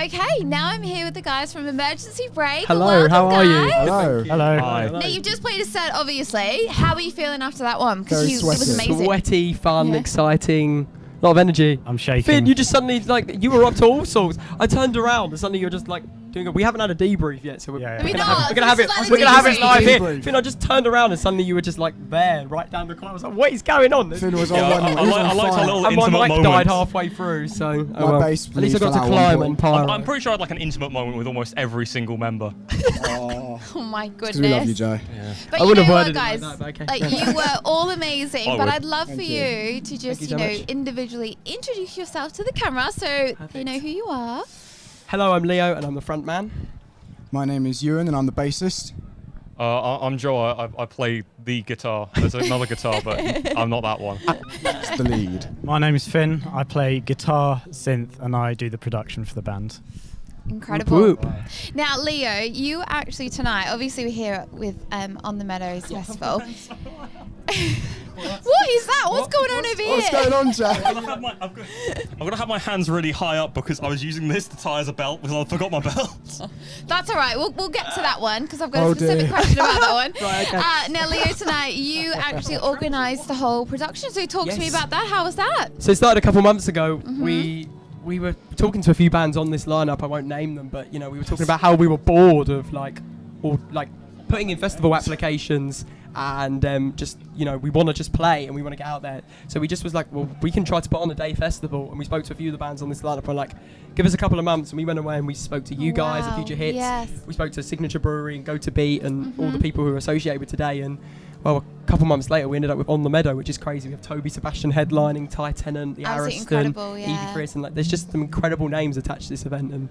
Okay, now I'm here with the guys from Emergency Break. Hello, Welcome, how are you? guys. Hello. Hi. Now, you've just played a set, obviously. How are you feeling after that one? Very Because it was sweaty. amazing. Sweaty, fun, Yeah. exciting, a lot of energy. I'm shaking. Finn, you just suddenly, you were up to all sorts. I turned around and suddenly you're just we haven't had a debrief yet, so we're Yeah, yeah. gonna We're have not. it. This is We're like gonna have it a live here. debrief. Finn, I just turned around and suddenly you were just there, right down the corner. I was like, what is going on? Finn was on Yeah, one. I liked our little And my intimate mic moment. died halfway through, so My bass at least I got fell to out climb one on point. pyro. I'm pretty sure I had an intimate moment with almost every single member. Oh, Oh my goodness. 'cause we love you, Joe. But I you wouldn't know have what, worded it guys? like that, but okay. You were all amazing, I but would. I'd love for Thank you to just, you so much. individually introduce yourself to the camera so they know who you are. Hello, I'm Leo and I'm the front man. My name is Ewan and I'm the bassist. I'm Joe. I play the guitar. There's another guitar, but I'm not that one. It's the lead. My name is Finn. I play guitar, synth, and I do the production for the band. Incredible. Whoop. Now, Leo, you actually tonight, obviously we're here with On the Meadows Festival. What is that? What's going on over here? What's going on, Jack? I'm gonna have my hands really high up because I was using this to tie as a belt because I forgot my belt. That's all right. We'll get to that one because I've got Oh a specific dear. question about that one. Right, okay. Now, Leo, tonight you actually organised the whole production. So talk to me Yes. about that. How was that? So it started a couple months ago. Mm-hmm. We were talking to a few bands on this lineup. I won't name them, but we were talking about how we were bored of putting in festival applications and we want to just play and we want to get out there. So we just was like, well, we can try to put on a day festival. And we spoke to a few of the bands on this lineup. And give us a couple of months. And we went away and we spoke to you guys at Wow, Future Hits. yes. We spoke to Signature Brewery and Go to Beat and all the Mhm. people who are associated with today. And well, a couple months later, we ended up with On the Meadow, which is crazy. We have Toby Sebastian headlining, Ty Tennant, the Absolutely Ariston, incredible, yeah. Evie Chris, and there's just some incredible names attached to this event. And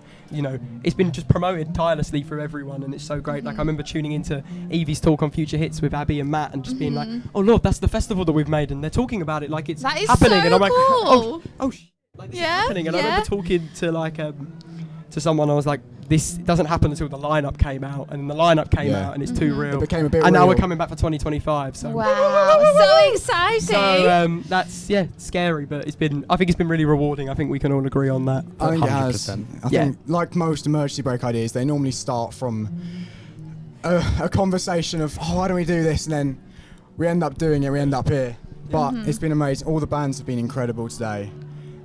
it's been just promoted tirelessly for everyone, and it's so great. I remember tuning into Evie's talk on Future Hits with Abby and Matt, and just being like, "Oh Lord, that's the festival that we've made," and they're talking about it like it's That is happening, so and I'm like, cool. this is Yeah, happening. And I yeah. remember talking to someone. I was like, this doesn't happen until the lineup came out, and then the lineup came Yeah. out, and it's too real. It became a bit and now real. we're coming back for 2025. So Wow, so exciting. so that's scary, but I think it's been really rewarding. I think we can all agree on that. I think it has. 100%. I think, like most emergency break ideas, they normally start from a conversation of, why don't we do this? And then we end up doing it, we end up here. But it's been amazing. All the bands have been incredible today.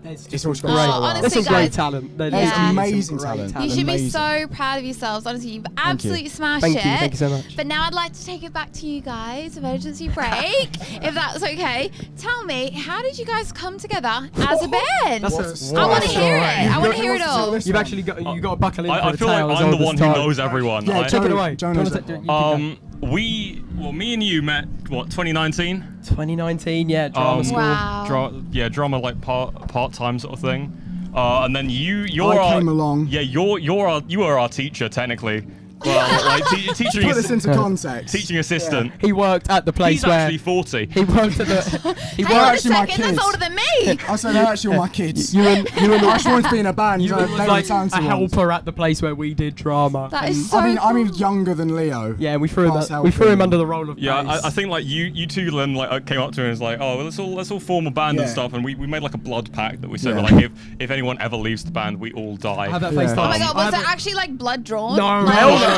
It's all great. great. honestly, There's some guys, great talent. There's There's some amazing great talent. you should be Amazing. so proud of yourselves. Honestly, you've absolutely smashed Thank it. you. Thank you so much. But now I'd like to take it back to you guys, Emergency Break, if that's okay. Tell me, how did you guys come together as a band? That's I want to What a hear story. it. I want to hear it Wants to tell all. this You've one. actually got to buckle in for I the feel tale like as I'm well the one this who time. knows everyone. Yeah, Take it away. Joe Do you knows wanna it. Me and you met 2019. 2019, yeah, drama school. Wow. Drama part time sort of thing. And then you're I came along. Yeah, you were our teacher technically. Well, teaching Put this into context. teaching assistant. He worked at the place He's where actually 40. he worked at the. He Hang on a worked. actually my second, that's kids. older than me. I said they're actually all my kids. You and I just wanted to be in a band. you so were they were like talented a ones. helper at the place where we did drama. That And- is so I'm even cool. younger than Leo. yeah, we threw him. Pass We threw him helping. under the role of Yeah, bass. I think you two then came up to me and was like, oh, well, let's all form a band and Yeah. stuff, and we made like a blood pact that we said Yeah. like if anyone ever leaves the band, we all die. Have that Yeah. FaceTime. Oh my god, I was have it actually like blood drawn? No, Like- hell no. I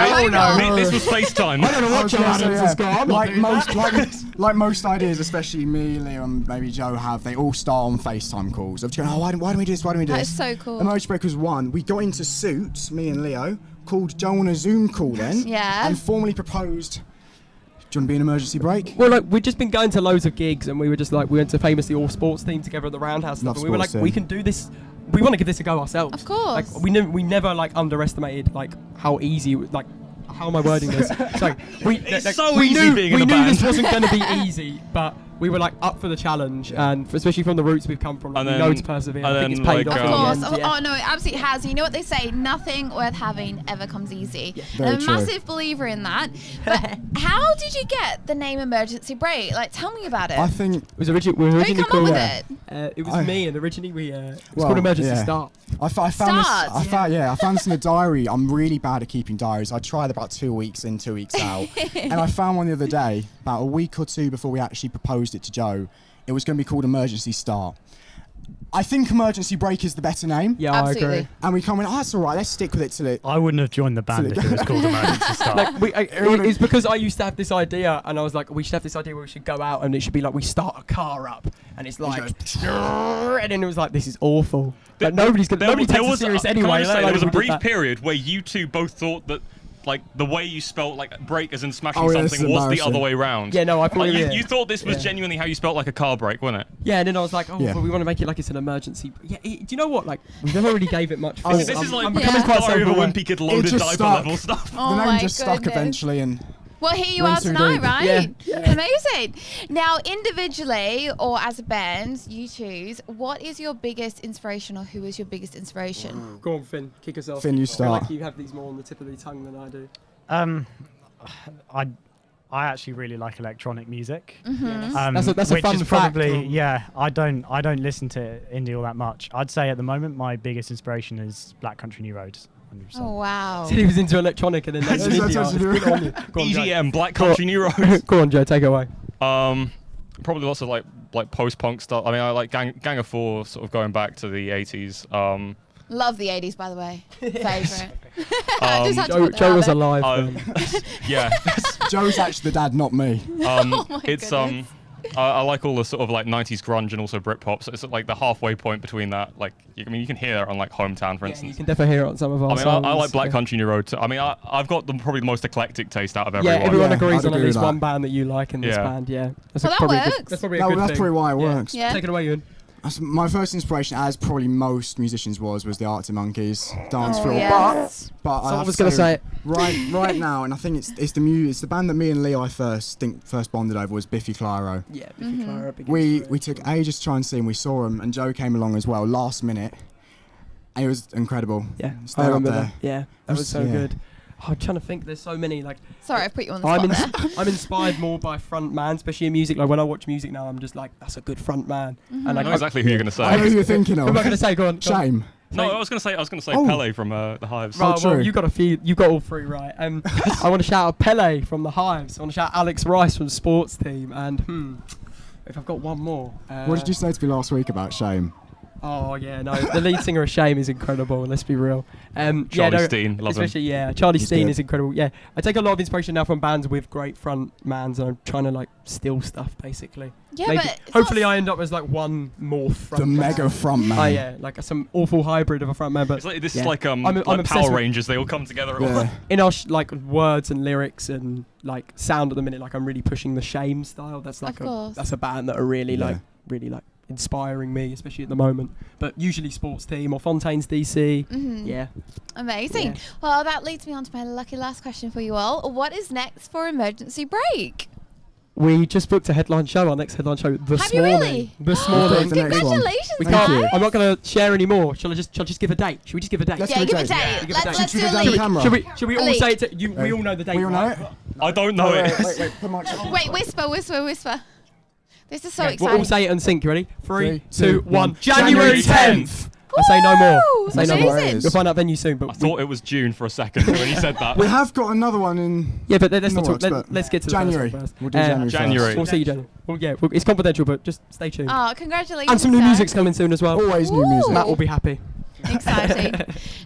Hell hope no. not. This was FaceTime. I don't know I what was Joe gonna say, Adams has got. I'm not like doing most, that. like most ideas, especially me, Leo, and maybe Joe have, they all start on FaceTime calls. Of going, why don't we do this? Why don't we do That this? is so cool. Emergency Break was one. We got into suits, me and Leo, called Joe on a Zoom call then. Yeah. And formally proposed, do you want to be an emergency break? Well, we'd just been going to loads of gigs, and we were just we went to famously all sports team together at the Roundhouse, Love and we were like, sports we team. can do this. We want to give this a go ourselves. Of course. we never underestimated how easy how am I wording this? Sorry, It's so we easy knew, being in we a knew band. this wasn't going to be easy, but we were up for the challenge, and especially from the roots we've come from, And we then- know to persevere. and I think then, it's paid like, off. Of in the course. end, yeah. Oh no, it absolutely has. You know what they say? Nothing worth having ever comes easy. Very I'm a true. massive believer in that. But how did you get the name Emergency Break? Tell me about it. I think, It was originally Who originally come up called. with yeah. it? It was I- me, and originally it was Well, called Emergency yeah. Start. I found Start. this. I found this in a diary. I'm really bad at keeping diaries. I tried about 2 weeks in, 2 weeks out, and I found one the other day, about a week or two before we actually proposed it to Joe. It was going to be called Emergency Start. I think Emergency Break is the better name. Yeah, Absolutely. I agree. And we come in, that's all right, let's stick with it till it. I wouldn't have joined the band if it was called Emergency Start. Like it's because I used to have this idea, and I was like, we should have this idea where we should go out, and it should be like we start a car up, and it's like, and then it was like, this is awful. But nobody takes it serious anyway. Can I just say, there was a Like, we did brief that. period where you two both thought that, like, the way you spelt like break as in smashing Oh, yeah, this something is was the embarrassing. other way round. Yeah, no, I thought Like, yeah. you thought this was Yeah. genuinely how you spelt like a car brake, wasn't it? Yeah, and then I was like, oh, Yeah. but we want to make it like it's an emergency. Yeah, do you know what? Like, we never really gave it much thought. Oh, This is like I'm Yeah. becoming quite Diary of a self-aware. Wimpy Kid It loaded just diaper stuck. level stuff. Oh The name my just stuck goodness. eventually, and Well, here you Went are too tonight, deep. right? Yeah. Amazing. Now, individually or as a band, you choose. What is your biggest inspiration, or who is your biggest inspiration? Go on, Finn, kick us off. Finn, you I feel like start. you have these more on the tip of the tongue than I do. I actually really like electronic music. Mm-hmm. That's a which fun is fact. probably I don't listen to indie all that much. I'd say at the moment my biggest inspiration is Black Country New Road. 100%. Oh, wow. Said he was into electronic and then That's an indie actually artist. Good on you. Go on, Joe. EGM, Black Country New Road. Go on, Joe, take it away. Probably lots of like post-punk stuff. I mean, I like Gang of Four, sort of going back to the 80s. Love the 80s, by the way. Favourite. Just had to Joe, put that Joe out was there. alive Um, then. yeah. Joe's actually the dad, not me. Oh my It's goodness. I like all the sort of like 90s grunge and also Britpop. So it's like the halfway point between that. Like, you can hear that on like Hometown, for Yeah, you instance. can definitely hear it on some of our I mean, songs. I like Black yeah. Country New Road too. I mean, I've got probably the most eclectic taste out of everyone. Yeah, everyone Yeah, agrees I'd on at agree least with one that. band that you like in this Yeah. band, yeah. That's Well, that probably a good, works. that's probably a No, good that's thing. probably why it Yeah. works. Yeah. Take it away, Ewan. My first inspiration, as probably most musicians was the Arctic Monkeys dance Oh, floor. yes. But So I was gonna say it. right now, and I think it's the band that me and Leo first bonded over was Biffy Clyro. Yeah, Biffy Clyro, big We inspiration. took ages to try and see him. We saw him, and Joe came along as well last minute. And it was incredible. Yeah, Stay I up remember there. that. Yeah, that was so Yeah. good. Oh, I'm trying to think. There's so many like. Sorry, I put you on the spot there. I'm inspired more by front man, especially in music. Like when I watch music now, I'm just like, that's a good front man. And I like, know exactly who you're gonna I know say. who you're thinking Who am I of. going to say? Go on. Go on. Shame. No, I was gonna say Oh. Pele from the Hives. Oh, Right, well, true. you got a few. You got all three right. I want to shout out Pele from the Hives. I want to shout out Alex Rice from the sports team. And if I've got one more. What did you say to me last week about Shame? Oh yeah, no. The lead singer of Shame is incredible. Let's be real. Charlie Steen, love him. especially Charlie He's Steen good. is incredible. Yeah, I take a lot of inspiration now from bands with great front mans, and I'm trying to like steal stuff basically. Yeah, Maybe, but it's hopefully not- I end up as like one more front. The man. mega front man. Oh yeah, like some awful hybrid of a front man. But It's like, this yeah. is like I'm like obsessed Power with- Rangers. They all come together at Yeah. once. in our like words and lyrics and like sound at the minute, like I'm really pushing the Shame style. That's like Of course. that's a band that are really Yeah. like inspiring me, especially at the moment. But usually sports team or Fontaine's DC. Mhm. Yeah. Amazing. Yeah. Well, that leads me on to my lucky last question for you all. What is next for Emergency Break? We just booked a headline show, our next headline show this Have you morning. really? This Oh, morning. the next one. Congratulations, We Thank guys. you. I'm not going to share any more. Shall I just give a date? Should we just give a date? Let's Yeah, give give a a date. date. Give a date. Let's Should do we a go down the lead. camera? Should we all Elite. say it? We all know the date. We all know right? it? I don't know it. Wait, put my Wait, whisper. This is so Okay, we'll exciting. all say it and sync. You ready? 3, 2, 2, 1. 1. January 10th. I say no more. Woo! I say no more. Amazing. You'll find out venue soon. But I thought it was June for a second when you said that. We have got another one in. yeah, but let's in the not talk. works, but Let's get to the January. first one first. We'll do January. January. first. We'll see you, January. Well, yeah, it's confidential, but just stay tuned. Oh, congratulations. And some new guys. music's coming soon as well. Always new Ooh. music. Matt will be happy. Exciting.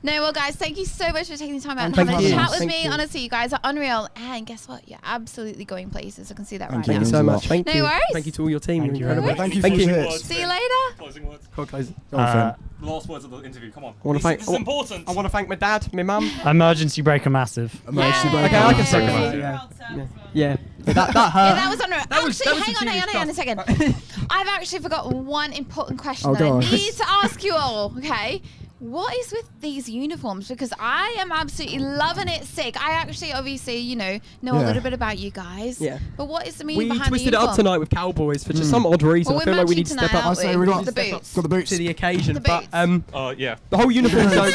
No, well, guys, thank you so much for taking the time out and Thank having a you. chat with Thank me. you. Honestly, you guys are unreal. And guess what? You're absolutely going places. I can see that Thank right you. Thank you now. so Means a much. lot. Thank No you. worries. Thank you to all your team. Thank You're you very incredible. much. Thank you Thank for you. your hits. See you later. Closing words. Go on, close it. Go on, Finn. Last words of the interview. Come on. I want to thank. This is important. I want to thank my dad, my mum. Emergency Break are massive. Emergency Yay. break. Okay, I can Yay. second Yeah. that. Yeah. That hurt. Yeah, that was unreal. That was- Actually, that was some hang on a serious second. I've actually forgotten one important question Oh, that go I on. need to ask you all, okay? What is with these uniforms? Because I am absolutely loving it sick. I actually, obviously, know a Yeah. little bit about you guys. Yeah. But what is the meaning We behind twisted the it up uniform? tonight with Cowboys for just some odd reason. Well, I feel we're like we matching need to step tonight, up I aren't say we? we got the boots. Got the boots. to the occasion. The But boots. Yeah. the whole uniform joke,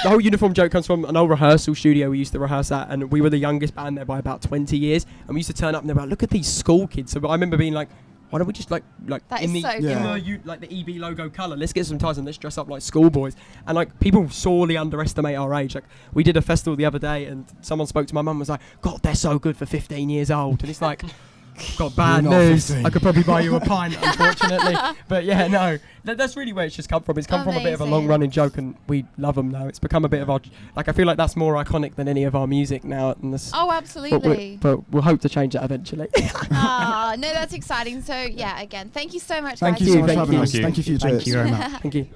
the whole uniform joke comes from an old rehearsal studio we used to rehearse at, and we were the youngest band there by about 20 years. And we used to turn up and they were like, "Look at these school kids." So I remember being like, "Why don't we just like That in is the so in cool. like the EB logo colour? Let's get some ties and let's dress up like schoolboys." And like people sorely underestimate our age. Like we did a festival the other day, and someone spoke to my mum and was like, "God, they're so good for 15 years old." And it's like, Got bad You're not news. 15. I could probably buy you a pint, unfortunately. But yeah, no, that's really where it's just come from. It's come from a bit of a Amazing. long-running joke, and we love them now. It's become a bit of our, like, I feel like that's more iconic than any of our music now. And this, Oh, absolutely. but we'll hope to change that eventually. Ah, no, that's exciting. So yeah, again, thank you so much, Thank guys. you so much Thank for having you. us. Thank you. Thank you for your Thank cheers. you very much. Thank you.